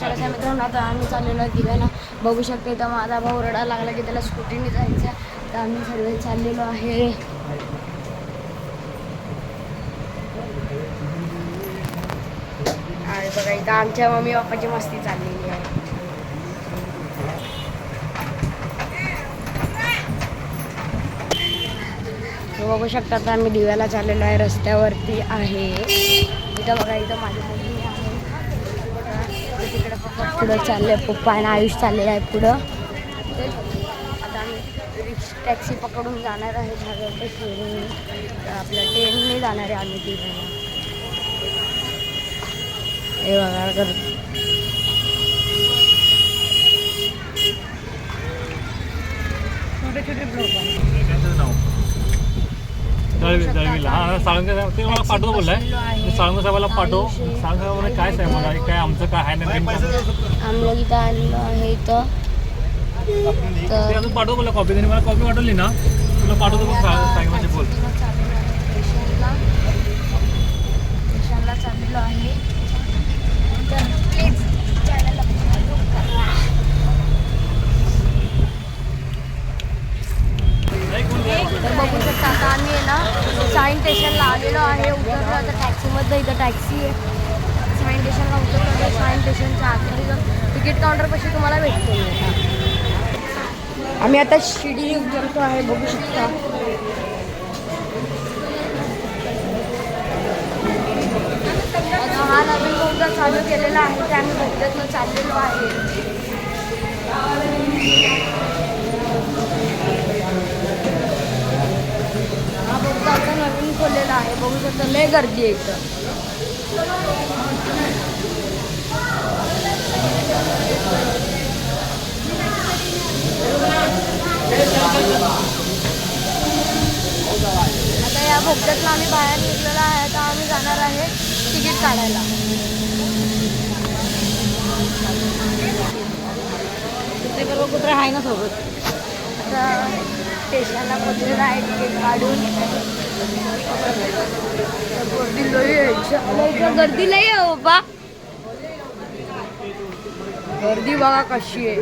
नमस्कार अशा मित्रांनो, आता आम्ही चाललेलो आहे दिव्याला. बघू शकते तर माझा भाऊ रडायला लागला की त्याला स्कूटीने जायचं आहे. तर आम्ही सर्व चाललेलो आहे. आणि बघा इथं आमच्या मम्मी पप्पाची मस्ती चाललेली आहे. बघू शकता आता आम्ही दिव्याला चाललेलो आहे. रस्त्यावरती आहे इथं बघा. इथं माझी मम्मी आहे. तिकडे पप्पा पुढं चालले. पप्पा आणि आयुष चाललेलं आहे पुढं. आता आम्ही टॅक्सी पकडून जाणार आहे झालं फिरून. आपल्या ट्रेनने जाणार आहे आम्ही दिव्याला. हे बघा छोटे छोटे ब्लॉग आहे. दळवीला हां साळंगे साहेब ते मला पाठवतो बोललाय. साळंगे साहेबाला पाठव. साळंगे साहेबांना काय साहेब मला काय आमचं काय आहे ना आम्ही लोक इथं आलेलो आहे. इथं ते अजून पाठवतो बोला कॉपी. त्यांनी मला कॉपी पाठवली ना तुला पाठवतो बघ. साहेबांशी बोल. स्टेशनला चाललेलो आहे. तर प्लीज चॅनलला तर बघू शकता आता आम्ही आहे ना साईन स्टेशनला आलेलो आहे. उतरलो आता टॅक्सीमध्ये. इथं टॅक्सी आहे. साईन स्टेशनला उतरलो तर साईन स्टेशनच्या आतमध्ये तिकीट काउंटरपाशी तुम्हाला भेटतो. आम्ही आता शिर्डी उतरतो आहे. बघू शकता आता हा नवीन कोणता चालू केलेला आहे ते आम्ही बघतच चाललेलो आहे. हा बघता आता नवीन खोललेला आहे. बघू शकता लय गर्दी आहे इथं. आता या बोगद्यातनं आम्ही बाहेर निघलेलो आहे. आता आम्ही जाणार आहे तिकीट काढायला. ते बरोबर कुठे आहे ना सोबत. आता स्टेशनला पोचलेलं आहे तिकीट काढून. गर्दी लई आहे. गर्दी लई आहे बाबा. गर्दी बघा कशी आहे.